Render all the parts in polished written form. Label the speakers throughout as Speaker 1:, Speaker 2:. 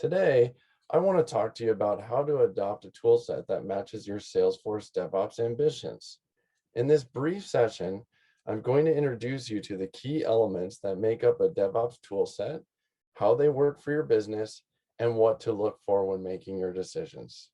Speaker 1: Today, I want to talk to you about how to adopt a toolset that matches your Salesforce DevOps ambitions. In this brief session, I'm going to introduce you to the key elements that make up a DevOps toolset, how they work for your business, and what to look for when making your decisions.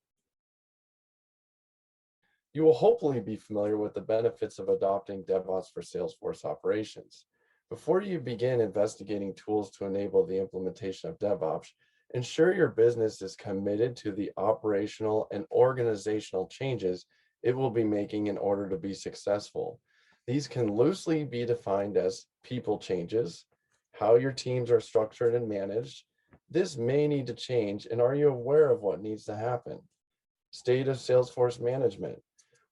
Speaker 1: You will hopefully be familiar with the benefits of adopting DevOps for Salesforce operations. Before you begin investigating tools to enable the implementation of DevOps, ensure your business is committed to the operational and organizational changes it will be making in order to be successful. These can loosely be defined as people changes, how your teams are structured and managed. This may need to change, and are you aware of what needs to happen? State of Salesforce management.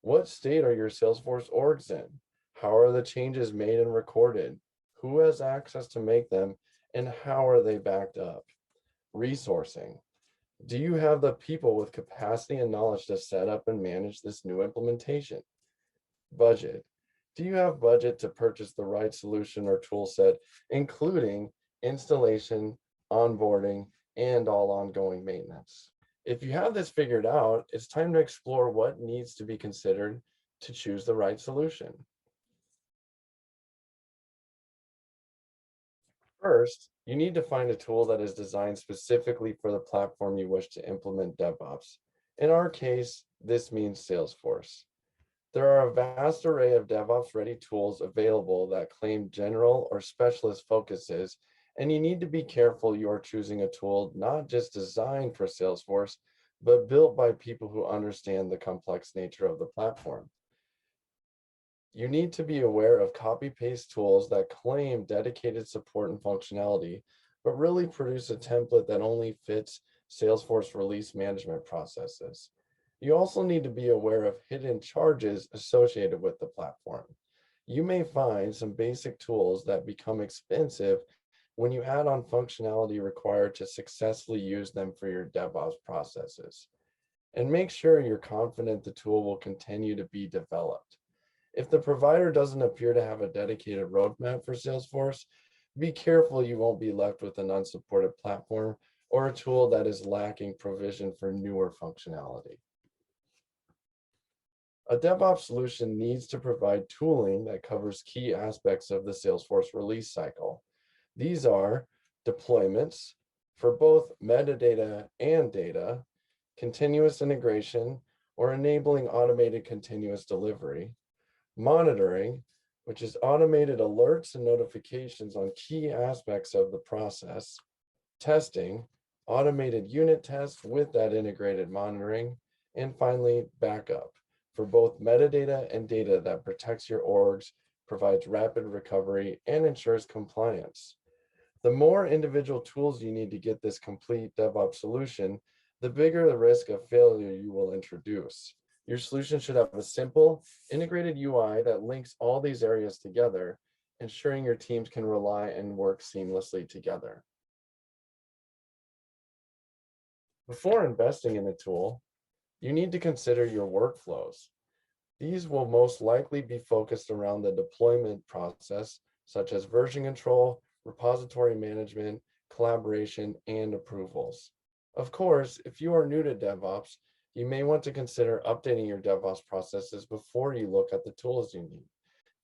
Speaker 1: What state are your Salesforce orgs in? How are the changes made and recorded? Who has access to make them, and how are they backed up? Resourcing. Do you have the people with capacity and knowledge to set up and manage this new implementation? Budget. Do you have budget to purchase the right solution or tool set, including installation, onboarding, and all ongoing maintenance? If you have this figured out, it's time to explore what needs to be considered to choose the right solution. First, you need to find a tool that is designed specifically for the platform you wish to implement DevOps. In our case, this means Salesforce. There are a vast array of DevOps-ready tools available that claim general or specialist focuses, and you need to be careful you are choosing a tool not just designed for Salesforce, but built by people who understand the complex nature of the platform. You need to be aware of copy-paste tools that claim dedicated support and functionality, but really produce a template that only fits Salesforce release management processes. You also need to be aware of hidden charges associated with the platform. You may find some basic tools that become expensive when you add on functionality required to successfully use them for your DevOps processes. And make sure you're confident the tool will continue to be developed. If the provider doesn't appear to have a dedicated roadmap for Salesforce, be careful you won't be left with an unsupported platform or a tool that is lacking provision for newer functionality. A DevOps solution needs to provide tooling that covers key aspects of the Salesforce release cycle. These are deployments for both metadata and data, continuous integration or enabling automated continuous delivery, monitoring, which is automated alerts and notifications on key aspects of the process, testing, automated unit tests with that integrated monitoring, and finally, backup for both metadata and data that protects your orgs, provides rapid recovery, and ensures compliance. The more individual tools you need to get this complete DevOps solution, the bigger the risk of failure you will introduce. Your solution should have a simple, integrated UI that links all these areas together, ensuring your teams can rely and work seamlessly together. Before investing in a tool, you need to consider your workflows. These will most likely be focused around the deployment process, such as version control, repository management, collaboration, and approvals. Of course, if you are new to DevOps, you may want to consider updating your DevOps processes before you look at the tools you need.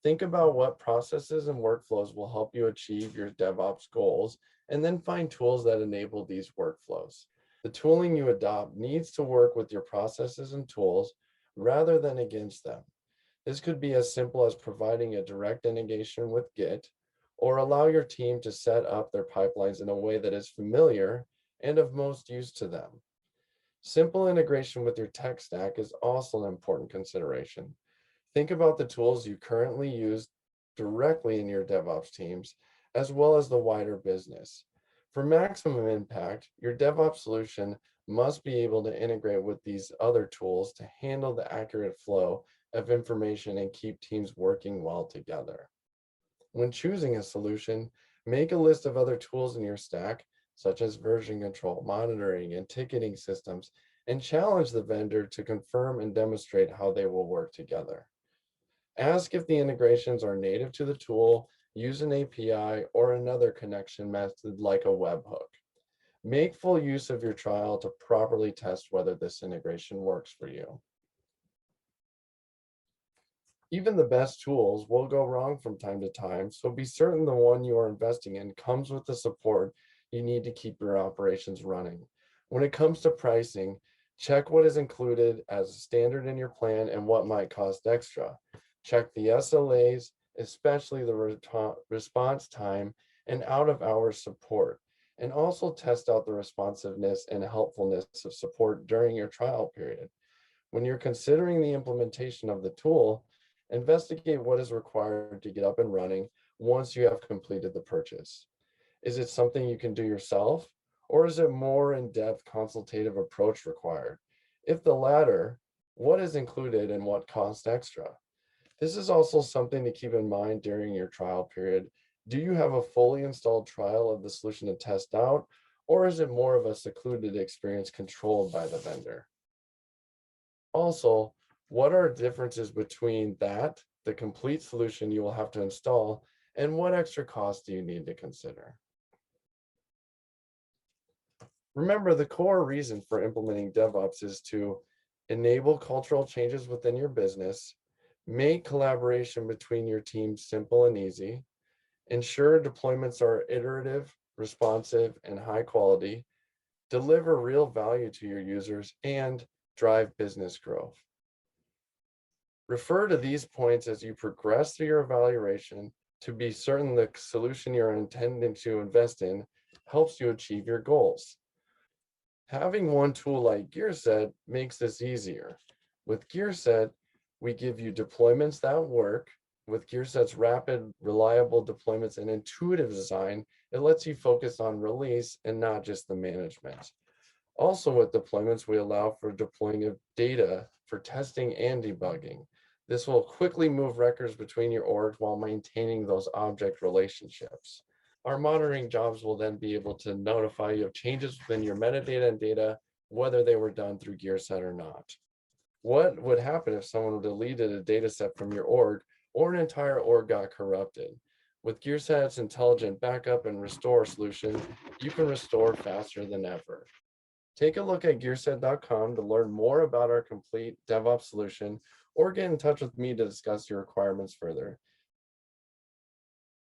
Speaker 1: Think about what processes and workflows will help you achieve your DevOps goals, and then find tools that enable these workflows. The tooling you adopt needs to work with your processes and tools rather than against them. This could be as simple as providing a direct integration with Git, or allow your team to set up their pipelines in a way that is familiar and of most use to them. Simple integration with your tech stack is also an important consideration. Think about the tools you currently use directly in your DevOps teams, as well as the wider business. For maximum impact, your DevOps solution must be able to integrate with these other tools to handle the accurate flow of information and keep teams working well together. When choosing a solution, make a list of other tools in your stack, such as version control, monitoring, and ticketing systems, and challenge the vendor to confirm and demonstrate how they will work together. Ask if the integrations are native to the tool, use an API, or another connection method like a webhook. Make full use of your trial to properly test whether this integration works for you. Even the best tools will go wrong from time to time, so be certain the one you are investing in comes with the support you need to keep your operations running. When it comes to pricing, check what is included as standard in your plan and what might cost extra. Check the SLAs, especially the response time and out-of-hours support, and also test out the responsiveness and helpfulness of support during your trial period. When you're considering the implementation of the tool, investigate what is required to get up and running once you have completed the purchase. Is it something you can do yourself, or is it more in-depth consultative approach required? If the latter, what is included and what costs extra? This is also something to keep in mind during your trial period. Do you have a fully installed trial of the solution to test out, or is it more of a secluded experience controlled by the vendor? Also, what are differences between that, the complete solution you will have to install, and what extra costs do you need to consider? Remember, the core reason for implementing DevOps is to enable cultural changes within your business, make collaboration between your teams simple and easy, ensure deployments are iterative, responsive, and high quality, deliver real value to your users, and drive business growth. Refer to these points as you progress through your evaluation to be certain the solution you're intending to invest in helps you achieve your goals. Having one tool like Gearset makes this easier. With Gearset, we give you deployments that work. With Gearset's rapid, reliable deployments and intuitive design, it lets you focus on release and not just the management. Also with deployments, we allow for deploying of data for testing and debugging. This will quickly move records between your orgs while maintaining those object relationships. Our monitoring jobs will then be able to notify you of changes within your metadata and data, whether they were done through Gearset or not. What would happen if someone deleted a data set from your org or an entire org got corrupted? With Gearset's intelligent backup and restore solution, you can restore faster than ever. Take a look at gearset.com to learn more about our complete DevOps solution or get in touch with me to discuss your requirements further.